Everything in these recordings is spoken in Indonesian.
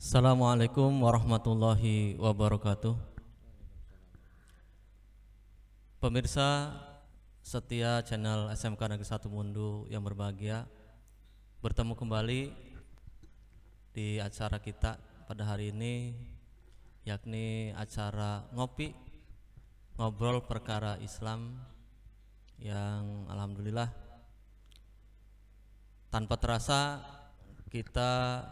Assalamualaikum warahmatullahi wabarakatuh. Pemirsa setia channel SMK Negeri 1 Mundu yang berbahagia, bertemu kembali di acara kita pada hari ini, yakni acara ngobrol perkara Islam, yang alhamdulillah tanpa terasa kita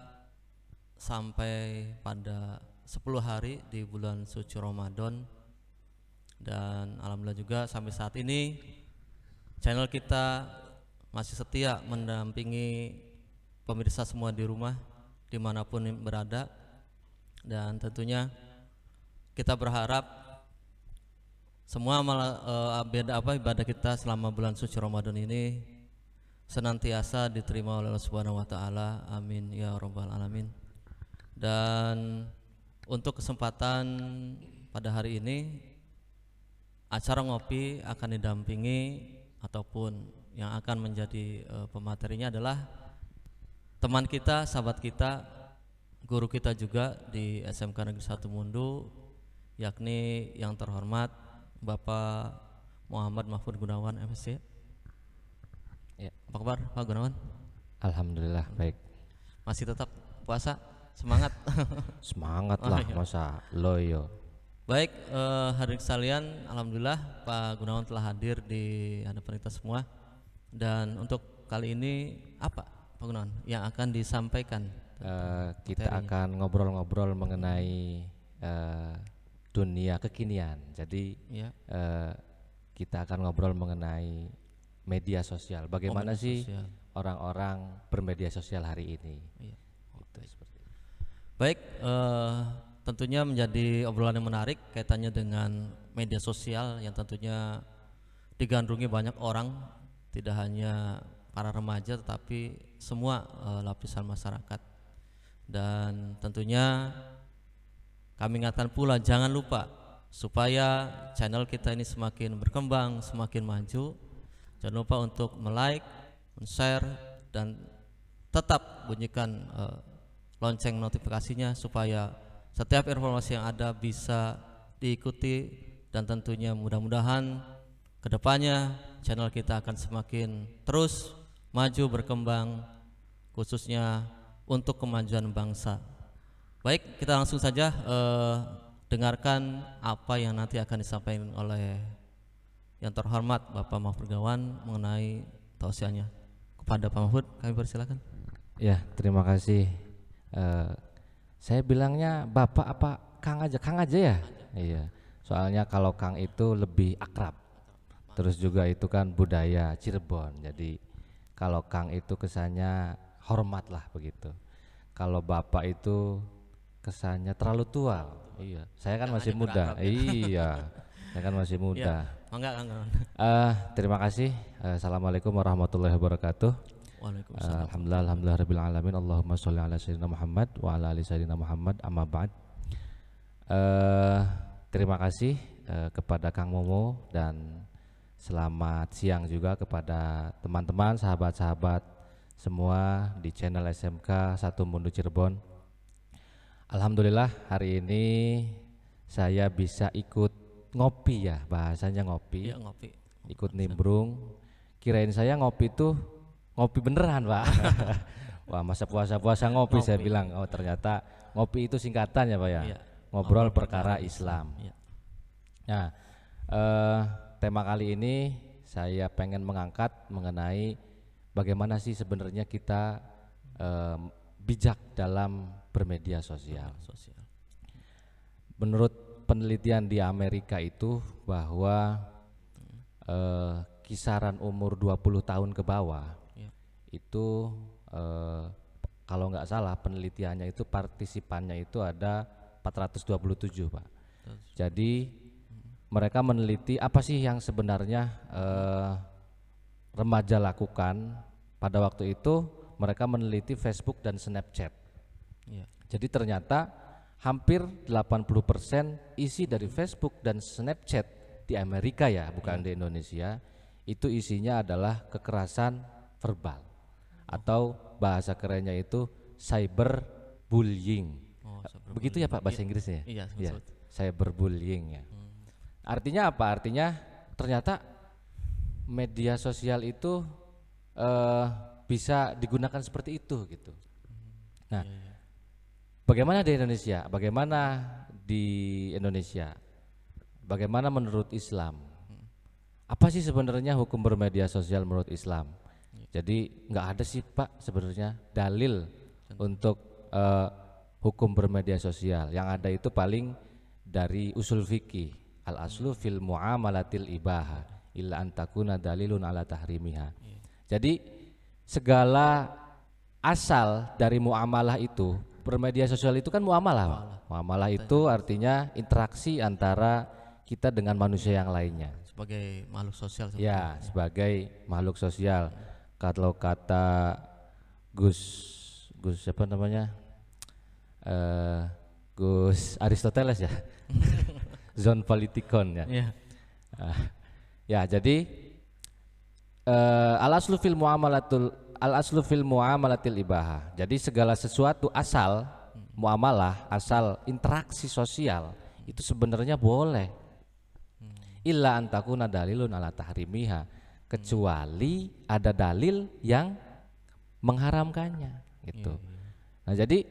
sampai pada 10 hari di bulan suci Ramadan. Dan alhamdulillah juga sampai saat ini channel kita masih setia mendampingi pemirsa semua di rumah dimanapun berada. Dan tentunya kita berharap semua ibadah kita selama bulan suci Ramadan ini senantiasa diterima oleh Allah Subhanahu wa taala. Amin ya rabbal alamin. Dan untuk kesempatan pada hari ini, acara ngopi akan didampingi ataupun yang akan menjadi pematerinya adalah teman kita, sahabat kita, guru kita juga di SMK Negeri 1 Mundu, yakni yang terhormat Bapak Muhammad Mahfud Gunawan MSc. Ya, apa kabar Pak Gunawan? Alhamdulillah baik. Masih tetap puasa? Semangat. Semangat lah, iya. masa loyo. Baik, hadirin sekalian, alhamdulillah Pak Gunawan telah hadir di hadapan kita semua. Dan untuk kali ini apa Pak Gunawan yang akan disampaikan? Kita akan ngobrol-ngobrol mengenai dunia kekinian. Jadi ya. Kita akan ngobrol mengenai media sosial. Bagaimana sih orang-orang bermedia sosial hari ini? Iya. Gitu, seperti itu. Baik, tentunya menjadi obrolan yang menarik kaitannya dengan media sosial yang tentunya digandrungi banyak orang, tidak hanya para remaja tetapi semua lapisan masyarakat. Dan tentunya kami ingatkan pula, jangan lupa supaya channel kita ini semakin berkembang, semakin maju, jangan lupa untuk like, share, dan tetap bunyikan lonceng notifikasinya supaya setiap informasi yang ada bisa diikuti. Dan tentunya mudah-mudahan kedepannya channel kita akan semakin terus maju berkembang, khususnya untuk kemajuan bangsa. Baik, kita langsung saja dengarkan apa yang nanti akan disampaikan oleh yang terhormat Bapak Mahfud Gunawan mengenai tausiahnya. Kepada Pak Mahfud kami persilakan. Ya, terima kasih. Saya bilangnya Bapak apa Kang aja? Kang aja ya? Iya. Soalnya kalau Kang itu lebih akrab. Terus juga itu kan budaya Cirebon. Jadi kalau Kang itu kesannya hormat lah begitu. Kalau Bapak itu kesannya terlalu tua. Iya. Saya kan masih muda. Iya. Saya kan masih muda. Enggak. Terima kasih. Assalamualaikum warahmatullahi wabarakatuh. Alhamdulillah rabbil alamin. Allahumma sholli ala sayyidina Muhammad wa ala ali sayyidina Muhammad, amma ba'd. Terima kasih kepada Kang Momo dan selamat siang juga kepada teman-teman, sahabat-sahabat semua di channel SMK 1 Mundu Cirebon. Alhamdulillah hari ini saya bisa ikut ngopi ya, bahasanya ngopi. Ya, ngopi. Ikut nimbrung. Kirain saya ngopi tuh ngopi beneran Pak. Wah, masa puasa-puasa ngopi saya bilang. Oh, ternyata ngopi itu singkatan ya Pak ya. Iya. Ngobrol perkara Islam. Iya. Nah, tema kali ini saya pengen mengangkat mengenai bagaimana sih sebenarnya kita bijak dalam bermedia sosial. Menurut penelitian di Amerika itu bahwa kisaran umur 20 tahun ke bawah itu kalau nggak salah penelitiannya itu partisipannya itu ada 427 Pak. Jadi mereka meneliti apa sih yang sebenarnya remaja lakukan pada waktu itu. Mereka meneliti Facebook dan Snapchat. Jadi ternyata hampir 80% isi dari Facebook dan Snapchat di Amerika ya, bukan di Indonesia, itu isinya adalah kekerasan verbal atau bahasa kerennya itu cyberbullying. Oh, Begitu ya Pak bahasa Iya, Inggrisnya? iya, Ya, sebut. cyberbullying ya. Artinya apa? Artinya ternyata media sosial itu eh, bisa digunakan seperti itu gitu. Nah, Iya, iya. bagaimana di Indonesia? Bagaimana di Indonesia? Bagaimana menurut Islam? Apa sih sebenarnya hukum bermedia sosial menurut Islam? Jadi nggak ada sih Pak sebenarnya dalil untuk hukum bermedia sosial. Yang ada itu paling dari usul fikih. Al aslu fil muamalatil ibaha illa antakuna dalilun ala tahrimiha. Jadi segala asal dari muamalah itu, bermedia sosial itu kan muamalah Pak. Muamalah itu artinya interaksi antara kita dengan manusia yang lainnya. Sebagai makhluk sosial Ya, sebagai makhluk sosial. Kalau kata Gus siapa namanya? Gus Aristoteles ya. Zon politikon ya. Iya. Ya, jadi al aslu fil muamalatil ibahah. Jadi segala sesuatu asal muamalah, asal interaksi sosial itu sebenarnya boleh. Illa antakuna dalilun ala tahrimiha, kecuali ada dalil yang mengharamkannya gitu. Nah, jadi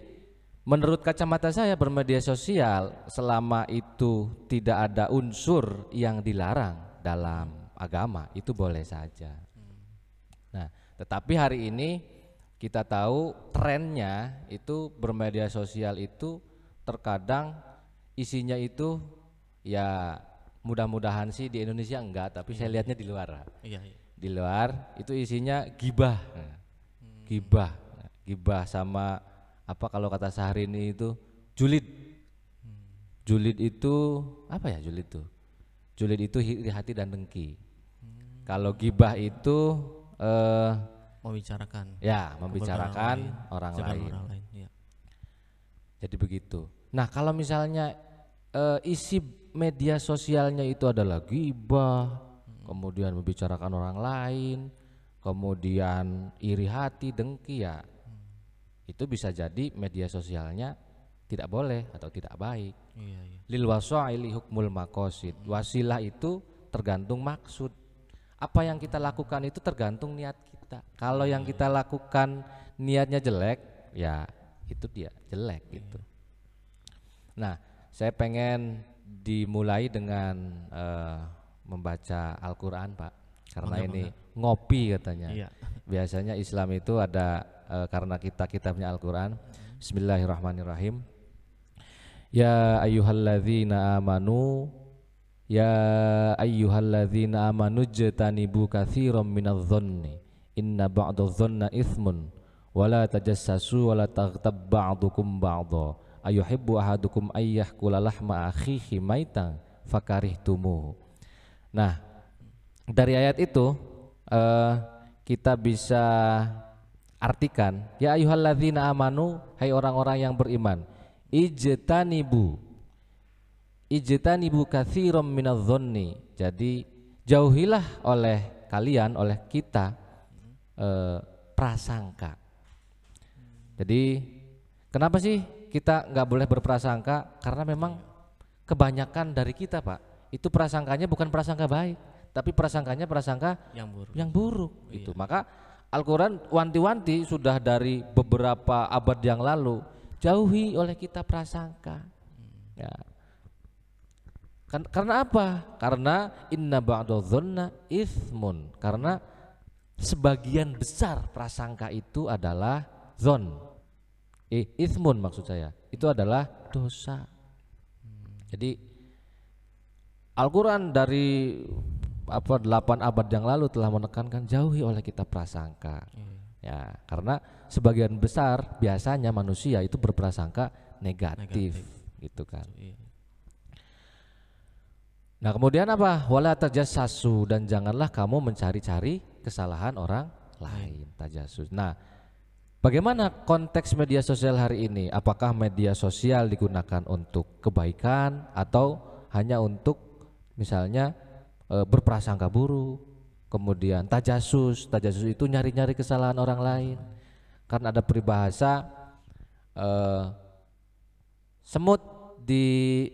menurut kacamata saya bermedia sosial selama itu tidak ada unsur yang dilarang dalam agama itu boleh saja. Nah, tetapi hari ini kita tahu trennya itu bermedia sosial itu terkadang isinya itu ya mudah-mudahan sih di Indonesia enggak, tapi saya lihatnya di luar. Iya, iya. Di luar itu isinya gibah. Gibah sama apa kalau kata Syahrini itu julid. Julid itu apa ya julid itu? Julid itu iri hati dan dengki. Kalau gibah itu Membicarakan. ya membicarakan orang lain. Ya. Jadi begitu. Nah, kalau misalnya isi media sosialnya itu adalah gibah, kemudian membicarakan orang lain, kemudian iri hati, dengki ya, itu bisa jadi media sosialnya tidak boleh atau tidak baik. Iya, iya. Lil wasaili hukmul maqasid. Wasilah itu tergantung maksud. Apa yang kita lakukan itu tergantung niat kita. Kalau yang kita lakukan niatnya jelek, ya itu dia jelek gitu. Nah, saya pengen dimulai dengan membaca Al-Quran Pak, karena ini ngopi katanya. Iya. Biasanya Islam itu ada karena kitabnya Al-Quran. Bismillahirrahmanirrahim. Ya ayyuhalladzina amanu jtanibu katsiran minadh-dhanni inna ba'dadh-dhanna itsmun wala tajassasu wala taghtab ba'dukum ba'dha ayuhibbu ahadukum ayyahkula lahma akhihi maitan fakarihtumuh. Nah, dari ayat itu kita bisa artikan, ya ayyuhalladzina amanu, hai orang-orang yang beriman, ijtanibu katsiran minadh-dhanni. Jadi jauhilah oleh kalian, oleh kita prasangka. Jadi kenapa sih kita nggak boleh berprasangka? Karena memang kebanyakan dari kita Pak, itu prasangkanya bukan prasangka baik, tapi prasangkanya prasangka yang buruk itu. Maka Al-Quran wanti-wanti sudah dari beberapa abad yang lalu, jauhi oleh kita prasangka. Ya. Karena apa? Karena inna ba'dadh-dhanna itsmun. Karena sebagian besar prasangka itu adalah dzon. Itsmun maksud saya. Itu adalah dosa. Jadi Al-Quran dari 8 abad yang lalu telah menekankan jauhi oleh kita prasangka. Ya, karena sebagian besar biasanya manusia itu berprasangka negatif. Gitu kan. Nah, kemudian apa? Wala tajassasu, dan janganlah kamu mencari-cari kesalahan orang lain. Tajassus. Nah, bagaimana konteks media sosial hari ini? Apakah media sosial digunakan untuk kebaikan atau hanya untuk misalnya berprasangka buruk? Kemudian tajassus itu nyari-nyari kesalahan orang lain. Karena ada peribahasa semut di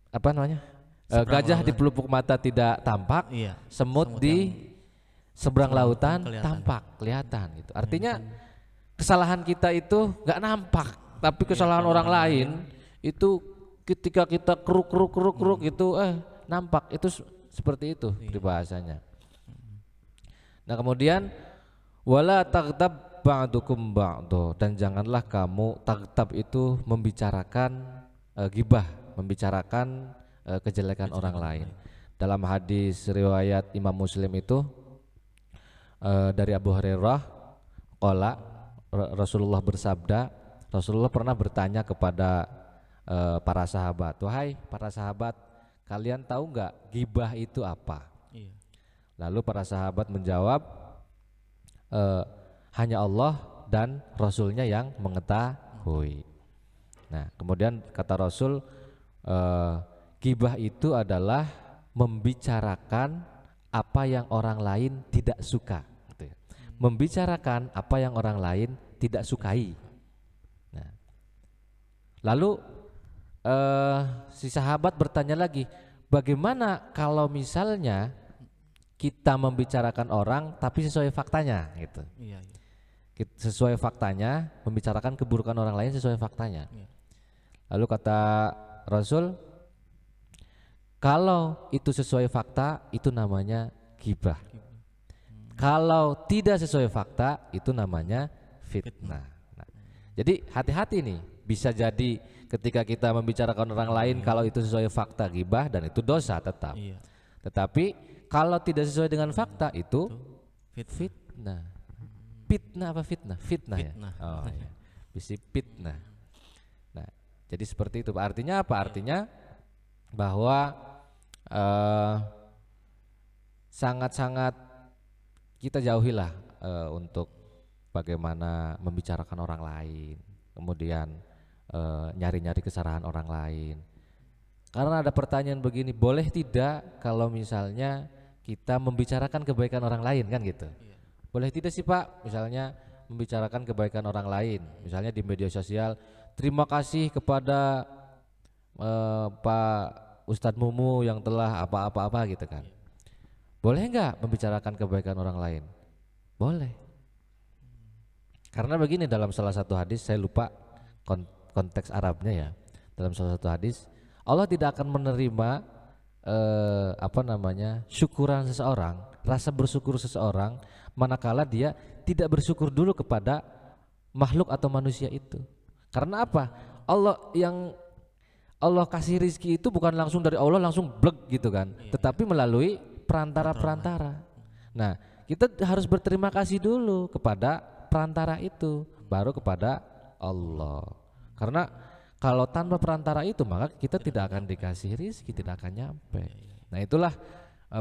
apa namanya? Gajah di pelupuk mata tidak tampak, Iya. semut di seberang lautan kelihatan gitu. Artinya kesalahan kita itu nggak nampak, tapi kesalahan orang lain itu ketika kita keruk gitu nampak. Itu seperti itu peribahasanya. Nah, kemudian wala taghtab ba'dukum ba'du, dan janganlah kamu taghtab itu membicarakan ghibah, membicarakan kejelekan orang lain. Dalam hadis riwayat Imam Muslim itu dari Abu Hurairah qala, Rasulullah bersabda, Rasulullah pernah bertanya kepada para sahabat, wahai para sahabat, kalian tahu nggak ghibah itu apa? Iya. Lalu para sahabat menjawab, hanya Allah dan Rasulnya yang mengetahui. Nah, kemudian kata Rasul, ghibah itu adalah membicarakan apa yang orang lain tidak suka, gitu ya. Membicarakan apa yang orang lain tidak sukai. Nah, lalu si sahabat bertanya lagi, bagaimana kalau misalnya kita membicarakan orang tapi sesuai faktanya, gitu. Iya. Sesuai faktanya, membicarakan keburukan orang lain sesuai faktanya. Iya. Lalu kata Rasul, kalau itu sesuai fakta itu namanya ghibah. Kalau tidak sesuai fakta itu namanya fitnah. Nah, jadi hati-hati nih, bisa jadi ketika kita membicarakan orang lain kalau itu sesuai fakta ghibah dan itu dosa tetap. Iya. Tetapi kalau tidak sesuai dengan fakta itu fitnah. Fitnah apa fitnah? Fitnah ya. Oh, iya. Bisi fitnah. Nah, jadi seperti itu. Artinya apa? Artinya bahwa sangat-sangat kita jauhilah untuk bagaimana membicarakan orang lain, kemudian nyari-nyari kesalahan orang lain. Karena ada pertanyaan begini, boleh tidak kalau misalnya kita membicarakan kebaikan orang lain, kan gitu? Boleh tidak sih Pak, misalnya membicarakan kebaikan orang lain, misalnya di media sosial, terima kasih kepada Pak Ustadz Mumu yang telah apa-apa gitu kan. Boleh nggak membicarakan kebaikan orang lain? Boleh. Karena begini, dalam salah satu hadis, saya lupa konteks Arabnya ya. Dalam salah satu hadis, Allah tidak akan menerima syukuran seseorang, rasa bersyukur seseorang, manakala dia tidak bersyukur dulu kepada makhluk atau manusia itu. Karena apa? Allah kasih rizki itu bukan langsung dari Allah langsung blek gitu kan, tetapi melalui perantara-perantara. Nah, kita harus berterima kasih dulu kepada perantara itu, baru kepada Allah. Karena kalau tanpa perantara itu maka kita tidak akan dikasih rizki, tidak akan nyampe. Nah, itulah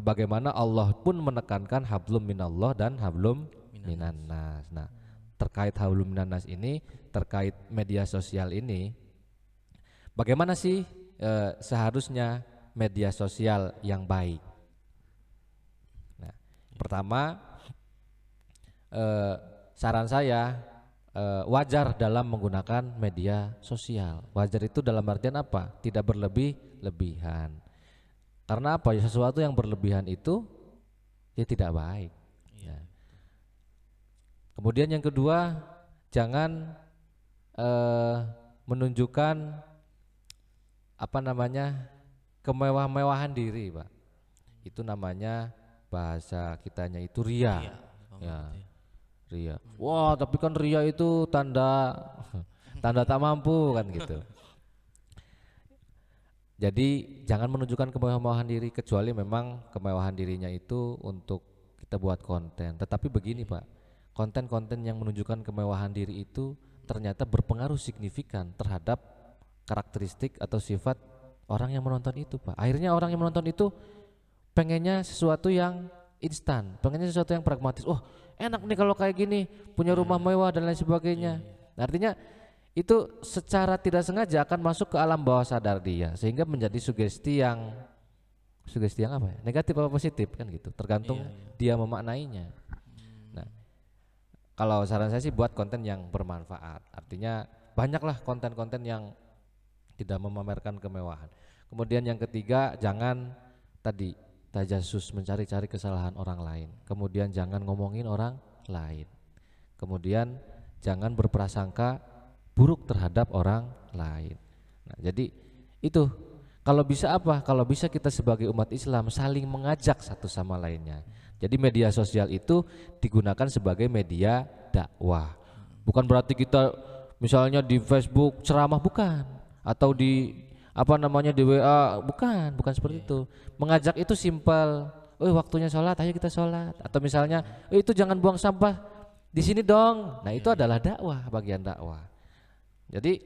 bagaimana Allah pun menekankan hablum minallah dan hablum minannas. Nah, terkait hablum minannas ini, terkait media sosial ini, bagaimana sih seharusnya media sosial yang baik? Nah, pertama, saran saya wajar dalam menggunakan media sosial. Wajar itu dalam artian apa? Tidak berlebih-lebihan. Karena apa? Ya, sesuatu yang berlebihan itu ya tidak baik. Nah. Kemudian yang kedua, jangan menunjukkan kemewah-mewahan diri, Pak. Itu namanya bahasa kitanya itu ria. Ya, ria. Wah, tapi kan ria itu tanda tak mampu kan gitu. Jadi jangan menunjukkan kemewahan diri, kecuali memang kemewahan dirinya itu untuk kita buat konten. Tetapi begini Pak, konten-konten yang menunjukkan kemewahan diri itu ternyata berpengaruh signifikan terhadap karakteristik atau sifat orang yang menonton itu Pak. Akhirnya orang yang menonton itu pengennya sesuatu yang instan, pengennya sesuatu yang pragmatis. Oh, enak nih kalau kayak gini, punya rumah mewah dan lain sebagainya. Nah, artinya itu secara tidak sengaja akan masuk ke alam bawah sadar dia, sehingga menjadi sugesti yang apa ya? Negatif atau positif kan gitu, tergantung dia memaknainya. Nah, kalau saran saya sih buat konten yang bermanfaat. Artinya banyaklah konten-konten yang tidak memamerkan kemewahan. Kemudian yang ketiga, jangan tadi tajasus, mencari-cari kesalahan orang lain. Kemudian jangan ngomongin orang lain. Kemudian jangan berprasangka buruk terhadap orang lain. Nah, jadi itu kalau bisa apa? Kalau bisa kita sebagai umat Islam saling mengajak satu sama lainnya. Jadi media sosial itu digunakan sebagai media dakwah. Bukan berarti kita misalnya di Facebook ceramah, bukan, atau di di WA, bukan seperti itu. Mengajak itu simpel. Waktunya sholat, ayo kita sholat. Atau misalnya, itu jangan buang sampah di sini dong. Nah, itu adalah dakwah, bagian dakwah. Jadi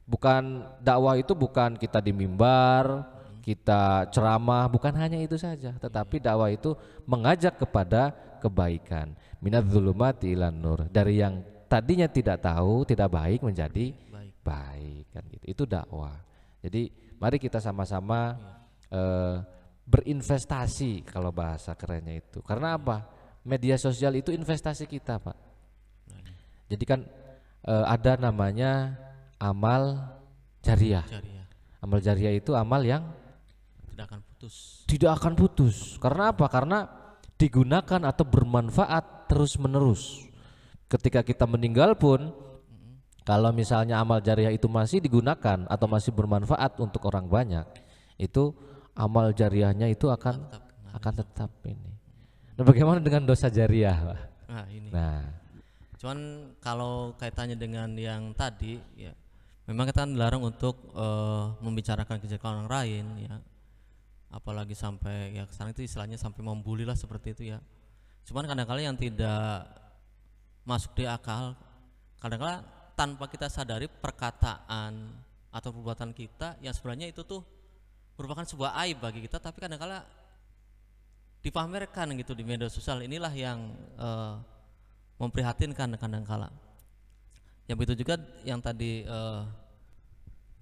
bukan dakwah itu bukan kita di mimbar, kita ceramah, bukan hanya itu saja, tetapi dakwah itu mengajak kepada kebaikan. Minadz-dzulumati ilan nur, dari yang tadinya tidak tahu, tidak baik menjadi baik kan gitu. Itu dakwah. Jadi mari kita sama-sama berinvestasi, kalau bahasa kerennya itu. Karena apa? Media sosial itu investasi kita, Pak. Jadi kan ada namanya amal jariah. Amal jariah itu amal yang tidak akan putus. Karena apa? Karena digunakan atau bermanfaat terus-menerus. Ketika kita meninggal pun, kalau misalnya amal jariah itu masih digunakan atau masih bermanfaat untuk orang banyak, itu amal jariahnya itu akan tetap ini. Nah, bagaimana dengan dosa jariah, Pak? Nah, cuman kalau kaitannya dengan yang tadi, ya memang kita dilarang untuk membicarakan kejelekan orang lain, ya. Apalagi sampai ya sekarang itu istilahnya sampai membuli lah seperti itu ya. Cuman kadang-kadang yang tidak masuk di akal, kadang-kadang tanpa kita sadari perkataan atau perbuatan kita yang sebenarnya itu tuh merupakan sebuah aib bagi kita, tapi kadang-kadang dipamerkan gitu di media sosial. Inilah yang memprihatinkan kadang-kadang. Yang begitu juga yang tadi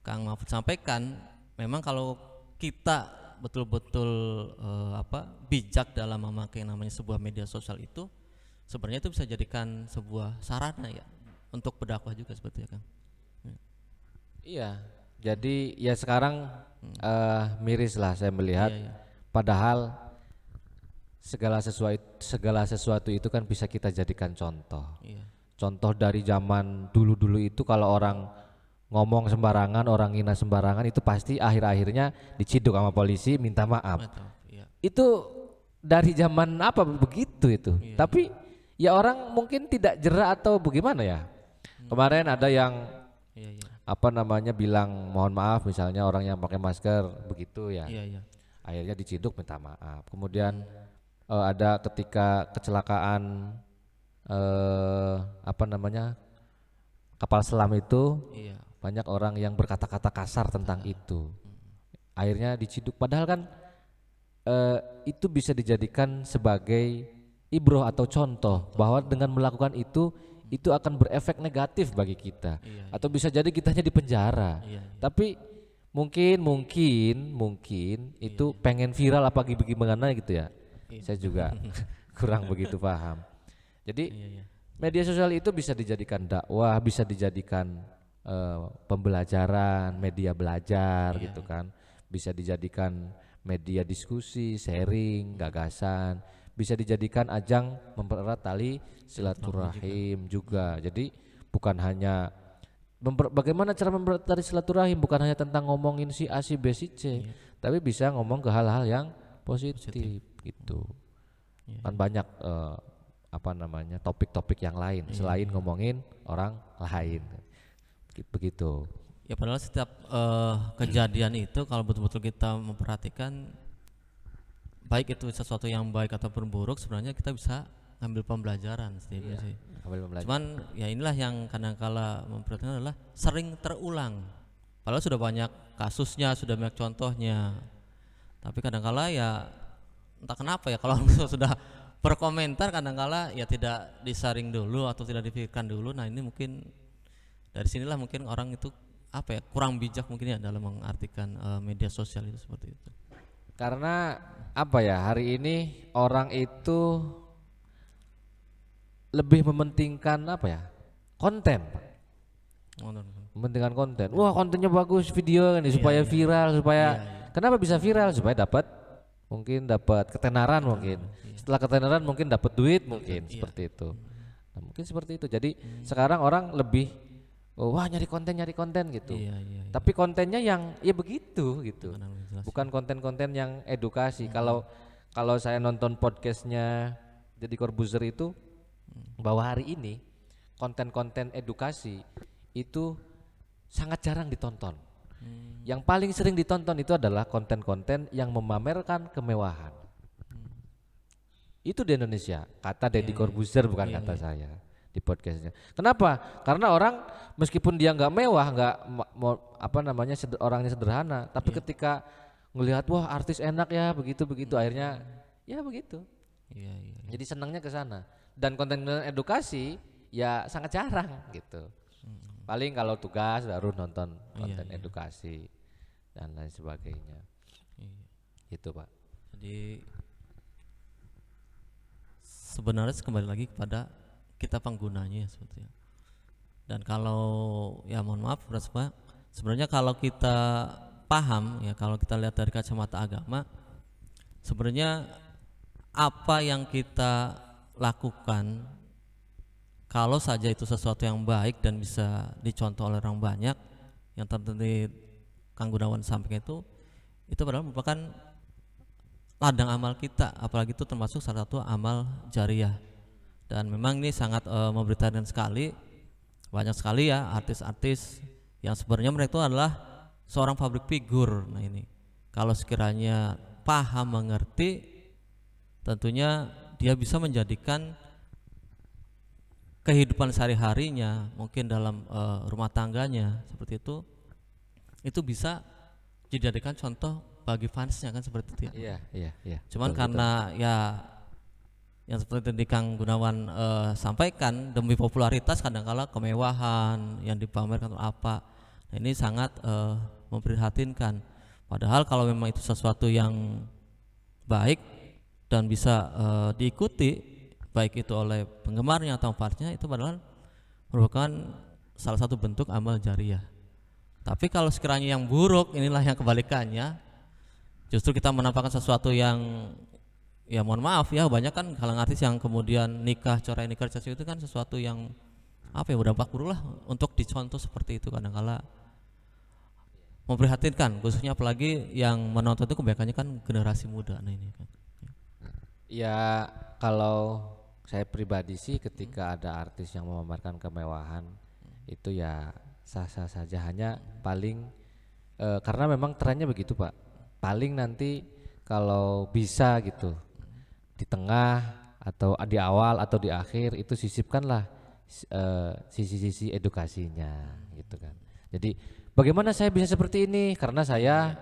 Kang Mahfud sampaikan, memang kalau kita betul-betul bijak dalam memakai namanya sebuah media sosial itu, sebenarnya itu bisa jadikan sebuah sarana ya untuk berdakwah juga seperti itu, Kang. Iya, jadi ya sekarang miris lah saya melihat. Padahal segala sesuatu itu kan bisa kita jadikan contoh. Contoh dari zaman dulu itu, kalau orang ngomong sembarangan, orang ngina sembarangan, itu pasti akhir-akhirnya diciduk sama polisi, minta maaf. Itu dari zaman apa begitu itu. Tapi ya orang mungkin tidak jera atau bagaimana ya. Kemarin ada yang bilang mohon maaf, misalnya orang yang pakai masker begitu ya. Akhirnya diciduk, minta maaf. Kemudian ada ketika kecelakaan kapal selam itu, banyak orang yang berkata-kata kasar tentang itu, akhirnya diciduk. Padahal kan itu bisa dijadikan sebagai ibroh atau contoh bahwa dengan melakukan itu akan berefek negatif bagi kita, atau bisa jadi kitanya di penjara. Tapi mungkin itu pengen viral apa gimana gitu ya. Saya juga kurang begitu paham. Jadi media sosial itu bisa dijadikan dakwah, bisa dijadikan pembelajaran, media belajar gitu kan. Bisa dijadikan media diskusi, sharing, gagasan, bisa dijadikan ajang mempererat tali silaturahim juga. Jadi bukan hanya bagaimana cara mempererat tali silaturahim, bukan hanya tentang ngomongin si A, si B, si C, tapi bisa ngomong ke hal-hal yang positif gitu. Kan banyak topik-topik yang lain selain ngomongin orang lain. Begitu. Ya padahal setiap kejadian itu kalau betul-betul kita memperhatikan, baik itu sesuatu yang baik ataupun buruk, sebenarnya kita bisa ambil pembelajaran sih. Cuman ya inilah yang kadang-kala memperhatikan adalah sering terulang. Padahal sudah banyak kasusnya, sudah banyak contohnya. Tapi kadang-kala ya entah kenapa ya kalau sudah berkomentar kadang-kala ya tidak disaring dulu atau tidak dipikirkan dulu. Nah, ini mungkin dari sinilah mungkin orang itu kurang bijak mungkin ya dalam mengartikan media sosial itu seperti itu. Karena hari ini orang itu lebih mementingkan konten, Pak. Kepentingan konten. Wah, kontennya bagus, video kan supaya viral, supaya kenapa bisa viral? Supaya dapat ketenaran mungkin. Setelah ketenaran mungkin dapat duit mungkin seperti itu. Nah, mungkin seperti itu. Jadi sekarang orang lebih wah nyari konten gitu. Tapi kontennya yang ya begitu gitu. Bukan konten-konten yang edukasi. Kalau saya nonton podcastnya Deddy Corbuzier itu bahwa hari ini konten-konten edukasi itu sangat jarang ditonton. Yang paling sering ditonton itu adalah konten-konten yang memamerkan kemewahan. Itu di Indonesia, kata Deddy Corbuzier bukan kata saya di podcastnya. Kenapa? Karena orang meskipun dia nggak mewah, nggak orangnya sederhana, tapi ketika ngelihat wah artis enak ya begitu akhirnya ya begitu. Jadi senangnya ke sana. Dan konten edukasi ya sangat jarang gitu. Paling kalau tugas baru nonton konten edukasi dan lain sebagainya. Itu Pak. Jadi sebenarnya kembali lagi kepada kita penggunanya sebetulnya. Dan kalau ya mohon maaf Pak, sebenarnya kalau kita paham ya, kalau kita lihat dari kacamata agama, sebenarnya apa yang kita lakukan kalau saja itu sesuatu yang baik dan bisa dicontoh oleh orang banyak, yang tadi Kang Gunawan sampaikan itu padahal merupakan ladang amal kita, apalagi itu termasuk salah satu amal jariah. Dan memang ini sangat memberitakan sekali, banyak sekali ya artis-artis yang sebenarnya mereka itu adalah seorang public figure. Nah ini kalau sekiranya paham mengerti, tentunya dia bisa menjadikan kehidupan sehari-harinya, mungkin dalam rumah tangganya seperti itu bisa dijadikan contoh bagi fansnya kan seperti itu ya. Iya. Cuman karena ya yang seperti tadi Kang Gunawan sampaikan, demi popularitas kadang-kala kemewahan yang dipamerkan atau apa, nah ini sangat memprihatinkan. Padahal kalau memang itu sesuatu yang baik dan bisa diikuti baik itu oleh penggemarnya atau fansnya, itu padahal merupakan salah satu bentuk amal jariah. Tapi kalau sekiranya yang buruk, inilah yang kebalikannya, justru kita menampakkan sesuatu yang ya mohon maaf ya, banyak kan kalangan artis yang kemudian corai nikah itu kan sesuatu yang apa ya, berdampak buruk lah untuk dicontoh seperti itu. Kadang-kala memprihatinkan, khususnya apalagi yang menonton itu kebanyakannya kan generasi muda. Nah ini kan ya, kalau saya pribadi sih ketika ada artis yang memamerkan kemewahan itu ya sah-sah saja, hanya paling karena memang trennya begitu Pak, paling nanti kalau bisa gitu di tengah atau di awal atau di akhir itu sisipkanlah sisi-sisi edukasinya gitu kan. Jadi bagaimana saya bisa seperti ini karena saya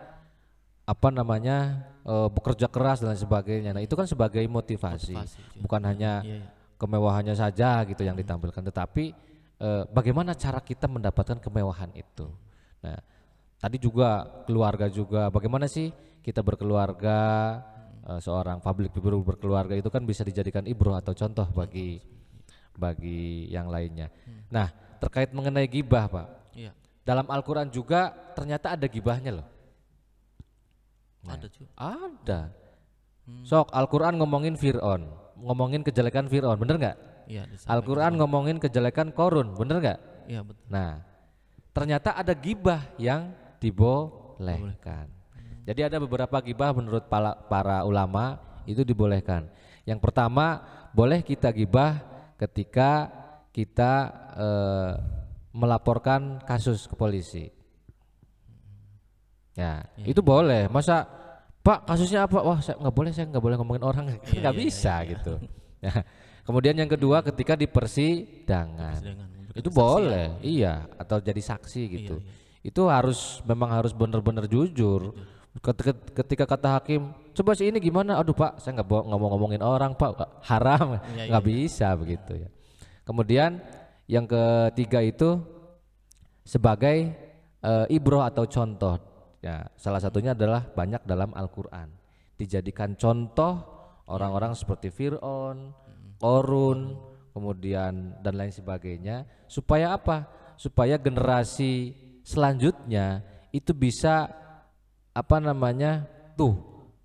bekerja keras dan sebagainya. Nah itu kan sebagai motivasi bukan hanya kemewahannya saja gitu yang ditampilkan, tetapi bagaimana cara kita mendapatkan kemewahan itu. Nah tadi juga keluarga juga, bagaimana sih kita berkeluarga, seorang public figure berkeluarga itu kan bisa dijadikan ibroh atau contoh bagi yang lainnya. Nah terkait mengenai gibah Pak, dalam Al-Quran juga ternyata ada gibahnya loh. Ada. Sok Al-Quran ngomongin Fir'aun, ngomongin kejelekan Fir'aun, bener nggak? Al-Quran ngomongin kejelekan Korun, bener nggak? Iya betul. Nah ternyata ada gibah yang dibolehkan. Jadi ada beberapa gibah menurut para ulama itu dibolehkan. Yang pertama, boleh kita gibah ketika kita melaporkan kasus ke polisi. Ya, itu boleh. Masa Pak kasusnya apa? Wah saya nggak boleh ngomongin orang, nggak bisa gitu. Ya. Kemudian yang kedua ketika di persidangan itu boleh, iya, atau jadi saksi gitu. Itu memang harus benar-benar jujur. Ketika kata hakim, coba sih ini gimana? Aduh Pak, saya nggak mau ngomongin orang Pak, haram, nggak bisa begitu ya. Kemudian yang ketiga itu sebagai ibroh atau contoh. Ya, salah satunya adalah banyak dalam Al-Quran dijadikan contoh orang-orang seperti Fir'aun, Korun, kemudian dan lain sebagainya, supaya apa? supaya generasi selanjutnya itu bisa apa namanya, tuh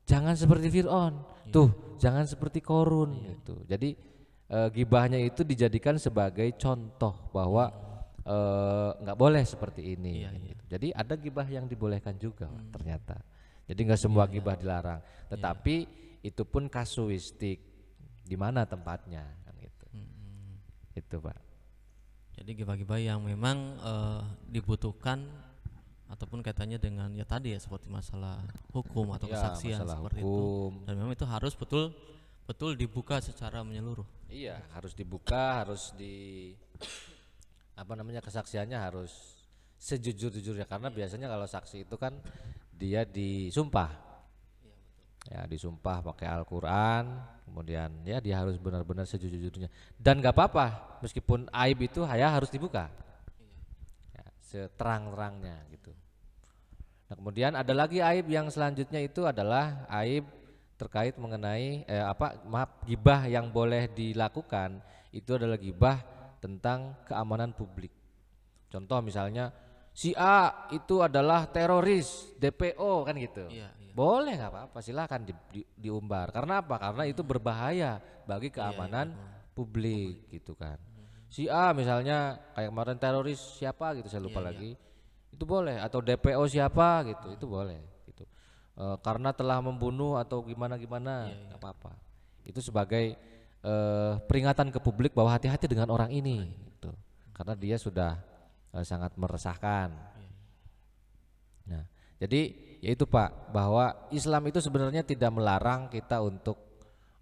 jangan seperti Fir'aun, tuh jangan seperti Korun gitu. Jadi gibahnya itu dijadikan sebagai contoh bahwa nggak boleh seperti ini. Gitu. Jadi ada gibah yang dibolehkan juga ternyata. Jadi nggak semua gibah dilarang, tetapi itu pun kasuistik, di mana tempatnya kan gitu. Itu Pak. Jadi gibah-gibah yang memang dibutuhkan ataupun kaitannya dengan ya tadi ya seperti masalah hukum atau kesaksian seperti hukum. Itu. Dan memang itu harus betul dibuka secara menyeluruh. Iya, harus dibuka, harus apa namanya, kesaksiannya harus sejujur-jujurnya, karena biasanya kalau saksi itu kan dia disumpah. Ya, disumpah pakai Al-Qur'an, kemudian ya dia harus benar-benar sejujur-jujurnya. Dan gak apa-apa meskipun aib itu ya harus dibuka. Ya, seterang-terangnya gitu. Nah, kemudian ada lagi aib yang selanjutnya itu adalah aib terkait mengenai gibah yang boleh dilakukan itu adalah gibah tentang keamanan publik. Contoh misalnya si A itu adalah teroris, DPO kan gitu. Boleh nggak apa-apa, silakan diumbar. Karena apa? Karena itu berbahaya bagi keamanan publik gitu kan. Si A misalnya kayak kemarin teroris siapa gitu, saya lupa lagi. Itu boleh, atau DPO siapa gitu, itu boleh gitu. Karena telah membunuh atau gimana nggak apa-apa. Itu sebagai peringatan ke publik bahwa hati-hati dengan orang ini gitu. Karena dia sudah sangat meresahkan. Nah, jadi yaitu Pak, bahwa Islam itu sebenarnya tidak melarang kita untuk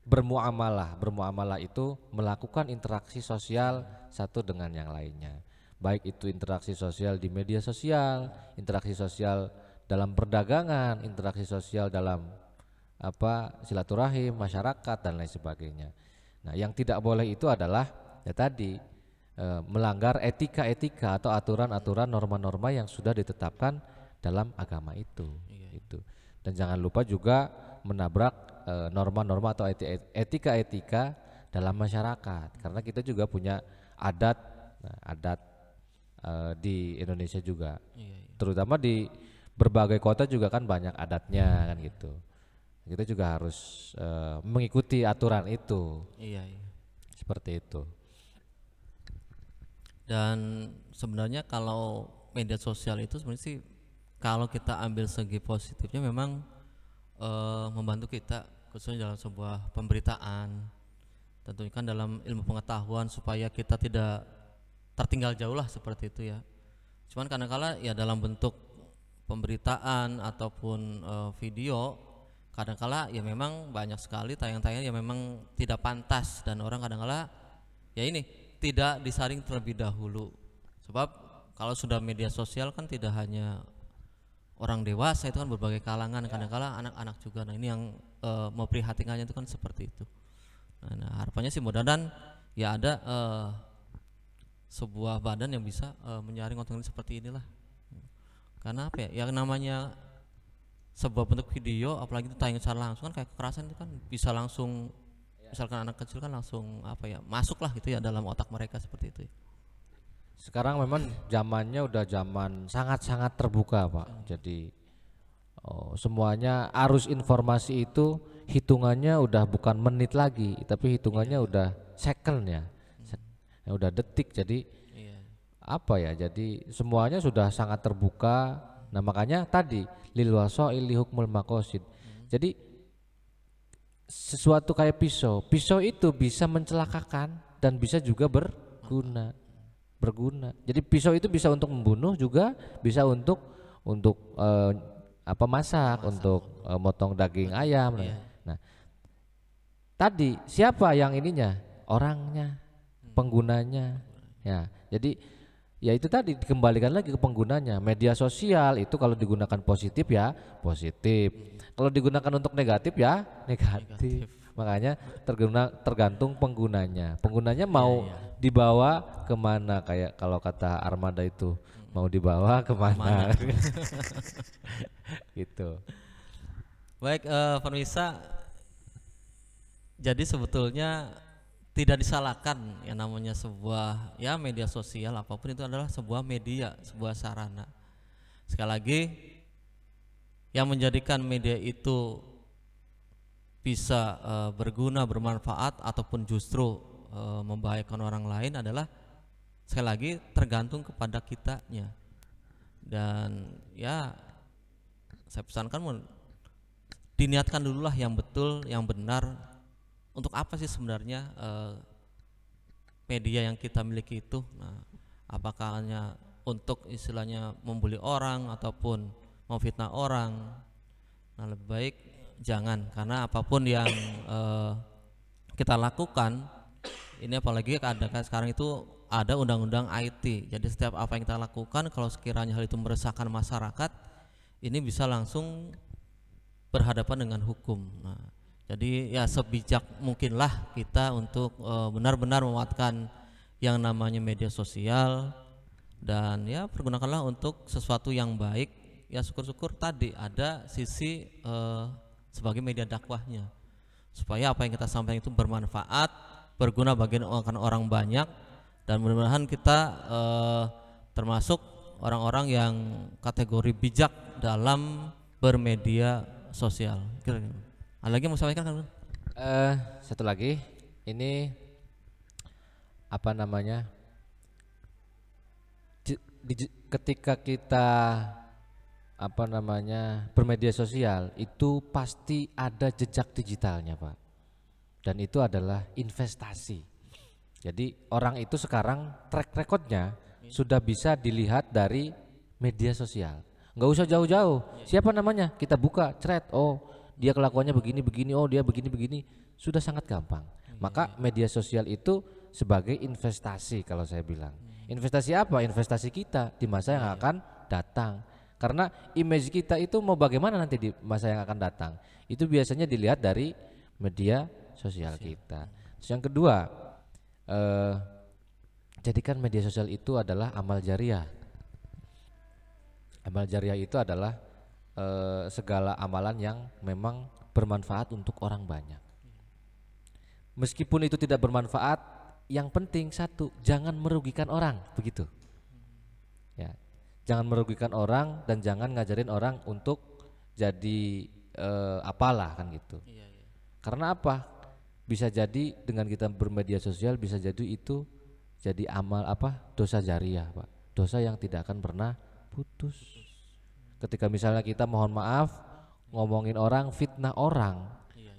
bermuamalah. Bermuamalah itu melakukan interaksi sosial satu dengan yang lainnya. Baik itu interaksi sosial di media sosial, interaksi sosial dalam perdagangan, interaksi sosial dalam silaturahim masyarakat dan lain sebagainya. Nah, yang tidak boleh itu adalah ya tadi melanggar etika-etika atau aturan-aturan norma-norma yang sudah ditetapkan dalam agama itu. Gitu. Dan jangan lupa juga menabrak norma-norma atau etika-etika dalam masyarakat, karena kita juga punya adat di Indonesia juga, terutama di berbagai kota juga kan banyak adatnya kan gitu. Kita juga harus mengikuti aturan itu. Seperti itu. Dan sebenarnya kalau media sosial itu sebenarnya sih kalau kita ambil segi positifnya memang membantu kita khususnya dalam sebuah pemberitaan, tentunya kan dalam ilmu pengetahuan supaya kita tidak tertinggal jauh lah seperti itu ya. Cuman kadang-kala ya dalam bentuk pemberitaan ataupun video, kadang-kala ya memang banyak sekali tayang-tayang yang memang tidak pantas dan orang kadang-kala ya ini tidak disaring terlebih dahulu. Sebab kalau sudah media sosial kan tidak hanya orang dewasa, itu kan berbagai kalangan, kadang-kala anak-anak juga. Nah, ini yang memprihatinkannya itu kan seperti itu. Nah, harapannya sih mudah-mudahan ya ada sebuah badan yang bisa menyaring konten seperti inilah. Karena apa ya? Yang namanya sebuah bentuk video apalagi itu tayang secara langsung kan kayak kekerasan itu kan bisa langsung, misalkan anak kecil kan langsung masuk lah gitu ya dalam otak mereka seperti itu ya. Sekarang memang zamannya udah zaman sangat-sangat terbuka Pak. Jadi semuanya arus informasi itu hitungannya udah bukan menit lagi, tapi hitungannya udah second ya, udah detik. Jadi jadi semuanya sudah sangat terbuka. Nah makanya tadi lil wasail li hukmul maqasid. Jadi sesuatu kayak pisau itu bisa mencelakakan dan bisa juga berguna. Jadi pisau itu bisa untuk membunuh juga, bisa untuk masak, untuk motong daging ayam. Nah, tadi siapa yang ininya? Orangnya, penggunanya. Ya, jadi ya itu tadi dikembalikan lagi ke penggunanya. Media sosial itu kalau digunakan positif ya positif, kalau digunakan untuk negatif ya negatif. Makanya tergantung penggunanya. Penggunanya mau dibawa kemana, kayak kalau kata Armada itu mau dibawa kemana. Gitu. Baik, Farmisa, jadi sebetulnya tidak disalahkan yang namanya sebuah ya media sosial apapun itu adalah sebuah media, sebuah sarana. Sekali lagi yang menjadikan media itu bisa berguna, bermanfaat ataupun justru membahayakan orang lain adalah sekali lagi tergantung kepada kitanya. Dan ya saya pesankan diniatkan dululah yang betul, yang benar. Untuk apa sih sebenarnya media yang kita miliki itu? Nah, apakah hanya untuk istilahnya membuli orang ataupun memfitnah orang? Nah, lebih baik jangan, karena apapun yang kita lakukan ini, apalagi keadaan sekarang itu ada undang-undang IT. Jadi setiap apa yang kita lakukan kalau sekiranya hal itu meresahkan masyarakat, ini bisa langsung berhadapan dengan hukum. Nah, jadi ya sebijak mungkinlah kita untuk benar-benar memanfaatkan yang namanya media sosial, dan ya pergunakanlah untuk sesuatu yang baik. Ya syukur-syukur tadi ada sisi sebagai media dakwahnya, supaya apa yang kita sampaikan itu bermanfaat, berguna bagi orang banyak, dan mudah-mudahan kita termasuk orang-orang yang kategori bijak dalam bermedia sosial. Ada lagi yang mau sampaikan kan? Satu lagi, ini apa namanya? Ketika kita apa namanya bermedia sosial itu pasti ada jejak digitalnya, Pak. Dan itu adalah investasi. Jadi orang itu sekarang track recordnya sudah bisa dilihat dari media sosial. Nggak usah jauh-jauh. Siapa namanya? Kita buka, thread. Oh, dia kelakuannya begini-begini. Oh, dia begini-begini. Sudah sangat gampang. Maka media sosial itu sebagai investasi kalau saya bilang. Investasi apa? Investasi kita di masa yang akan datang. Karena image kita itu mau bagaimana nanti di masa yang akan datang. Itu biasanya dilihat dari media sosial kita. Terus yang kedua, jadikan media sosial itu adalah amal jariah. Amal jariah itu adalah segala amalan yang memang bermanfaat untuk orang banyak. Meskipun itu tidak bermanfaat, yang penting satu, jangan merugikan orang, begitu. Ya, jangan merugikan orang dan jangan ngajarin orang untuk jadi apalah kan gitu. Karena apa? Bisa jadi dengan kita bermedia sosial bisa jadi itu jadi amal dosa jariah, Pak. Dosa yang tidak akan pernah putus. Ketika misalnya kita mohon maaf ngomongin orang, fitnah orang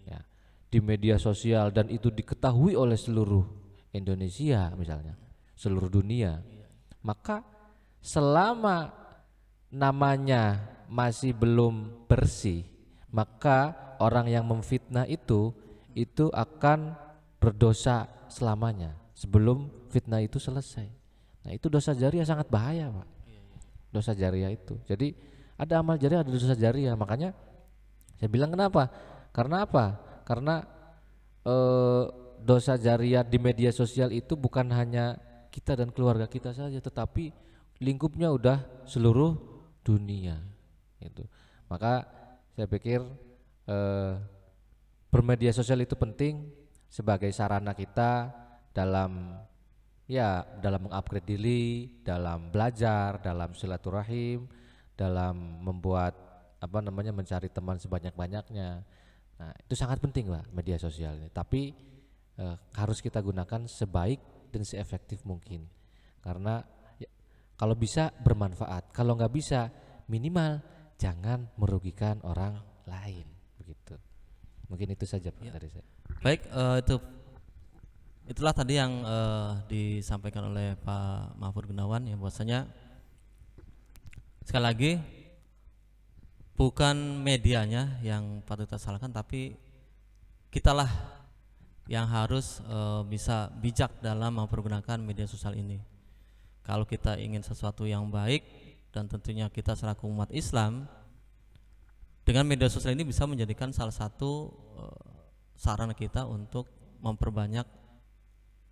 ya, di media sosial dan itu diketahui oleh seluruh Indonesia misalnya, seluruh dunia, maka selama namanya masih belum bersih, maka orang yang memfitnah itu akan berdosa selamanya sebelum fitnah itu selesai. Nah, itu dosa jariah sangat bahaya, Pak. Dosa jariah itu. Jadi ada amal jariah, ada dosa jariah. Makanya saya bilang kenapa? Karena apa? Karena dosa jariah di media sosial itu bukan hanya kita dan keluarga kita saja, tetapi lingkupnya udah seluruh dunia. Itu. Maka saya pikir bermedia sosial itu penting sebagai sarana kita dalam mengupgrade diri, dalam belajar, dalam silaturahim, dalam membuat mencari teman sebanyak-banyaknya. Nah, itu sangat penting, Pak, media sosial ini. Tapi harus kita gunakan sebaik dan seefektif mungkin. Karena kalau bisa bermanfaat, kalau nggak bisa minimal jangan merugikan orang lain, begitu. Mungkin itu saja, Pak, dari saya. Baik, itulah tadi yang disampaikan oleh Pak Mahfud Gunawan, yang bahwasanya sekali lagi bukan medianya yang patut kita salahkan, tapi kitalah yang harus bisa bijak dalam mempergunakan media sosial ini. Kalau kita ingin sesuatu yang baik, dan tentunya kita selaku umat Islam, dengan media sosial ini bisa menjadikan salah satu sarana kita untuk memperbanyak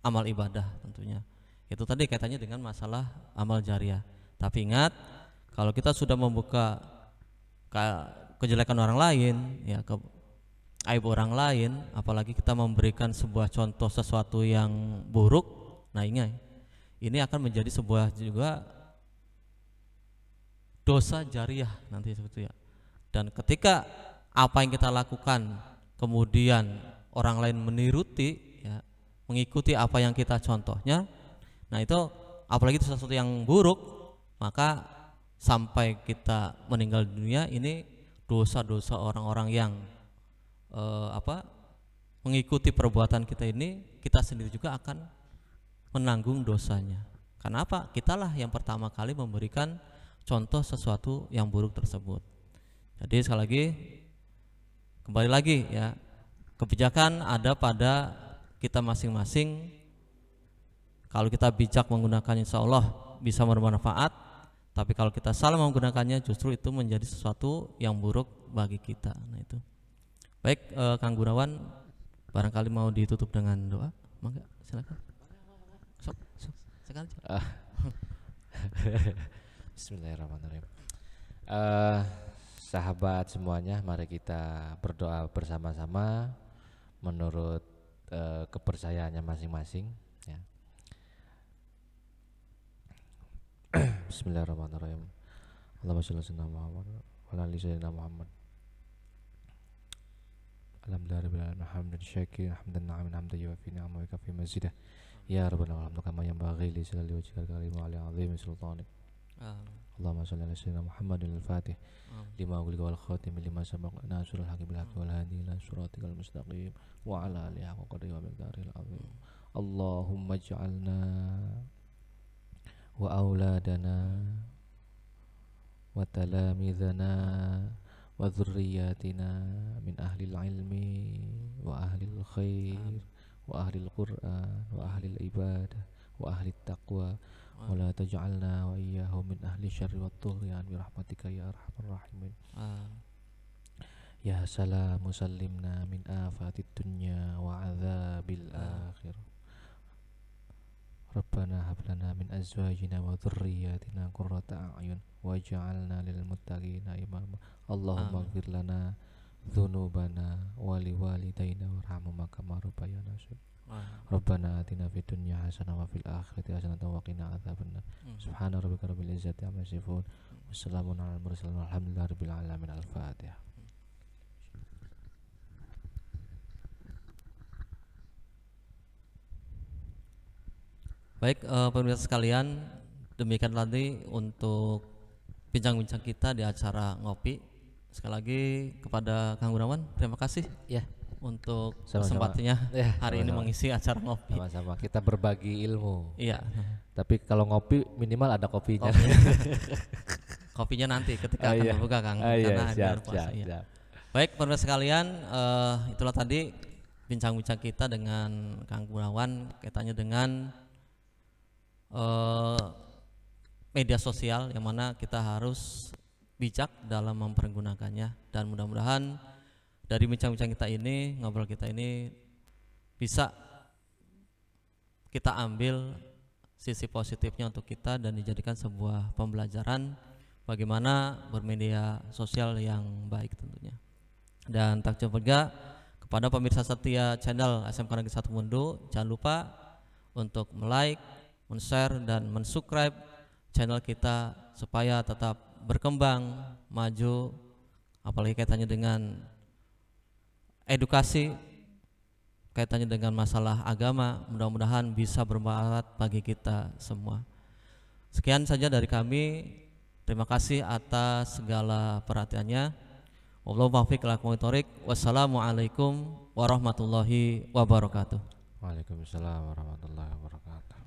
amal ibadah tentunya. Itu tadi kaitannya dengan masalah amal jariah. Tapi ingat, kalau kita sudah membuka kejelekan orang lain, ya aib orang lain, apalagi kita memberikan sebuah contoh sesuatu yang buruk, nah ini akan menjadi sebuah juga dosa jariah nanti seperti ya. Dan ketika apa yang kita lakukan kemudian orang lain meniruti ya, mengikuti apa yang kita contohnya, nah itu apalagi itu sesuatu yang buruk, maka sampai kita meninggal dunia ini dosa-dosa orang-orang yang mengikuti perbuatan kita ini, kita sendiri juga akan menanggung dosanya. Karena apa? Kitalah yang pertama kali memberikan contoh sesuatu yang buruk tersebut. Jadi sekali lagi, kembali lagi ya, kebijakan ada pada kita masing-masing. Kalau kita bijak menggunakannya, insya Allah bisa bermanfaat. Tapi kalau kita salah menggunakannya, justru itu menjadi sesuatu yang buruk bagi kita. Nah itu. Baik, Kang Gunawan, barangkali mau ditutup dengan doa, mangga silakan. Sok, sekali. Bismillahirrahmanirrahim. Sahabat semuanya, mari kita berdoa bersama-sama menurut kepercayaannya masing-masing. Ya. Bismillahirrahmanirrahim. Allahumma shalli ala sayyidina Muhammad wa ala ali sayyidina Muhammad. Alhamdulillahirabbil alamin hamdan syakirin hamdan na'iman hamdan yuwafi ni'amahu wa yukafi mazidah. Ya rabbana alhamdu kama yanbaghi li jalali wajhikal karim wa li 'azimi sultanik. Allahumma shalli ala sayyidina Muhammadin al-Fatih lima ughliqa wal khatim lima sabaq nasrul haqqi bil haqqi wal hadi ila siratikal mustaqim wa ala alihi wa qadrihi wa miqdaril azim. Allahumma ij'alna wa auladana wa talamidhana wa dhurriyyatina min ahlil ilmi wa ahlil khair wa ahlil qur'an wa ahlil ibadah wa ahlit taqwa wa la taj'alna wa iyyahum min ahli syarri wat tughyan bi rahmatika ya arhamar rahimin. Ya salam musallimna min afatid dunya wa adzabil akhirah. Rabbana hab lana min azwajina wa dhurriyyatina qurrata a'yun waj'alna lil muttaqina imama. Allahumma ighfir lana dzunubana wa liwalidayna warhamhuma kama rabbayana shaghira. Rabbana atina fid dunya hasanah wa fil akhirati hasanah wa qina adzabannar. Subhana rabbika rabbil izzati amma yasifun. Wassalamun alal mursalin walhamdulillahi rabbil alamin. Al-Fatihah. Baik, pemirsa sekalian, demikian tadi untuk bincang-bincang kita di acara ngopi. Sekali lagi kepada Kang Gunawan, terima kasih ya untuk kesempatannya hari ini mengisi acara ngopi. Sama-sama, kita berbagi ilmu. Iya. Tapi kalau ngopi minimal ada kopinya. Kopinya nanti ketika akan berbuka, Kang. Karena siap. Baik, pemirsa sekalian, itulah tadi bincang-bincang kita dengan Kang Gunawan kaitannya dengan media sosial, yang mana kita harus bijak dalam mempergunakannya, dan mudah-mudahan dari bincang-bincang kita ini, ngobrol kita ini, bisa kita ambil sisi positifnya untuk kita dan dijadikan sebuah pembelajaran bagaimana bermedia sosial yang baik tentunya. Dan tak juga kepada pemirsa setia channel SMK Negeri 1 Mundu, jangan lupa untuk like, men-share dan men-subscribe channel kita supaya tetap berkembang, maju, apalagi kaitannya dengan edukasi, kaitannya dengan masalah agama. Mudah-mudahan bisa bermanfaat bagi kita semua. Sekian saja dari kami. Terima kasih atas segala perhatiannya. Wassalamualaikum warahmatullahi wabarakatuh. Waalaikumsalam warahmatullahi wabarakatuh.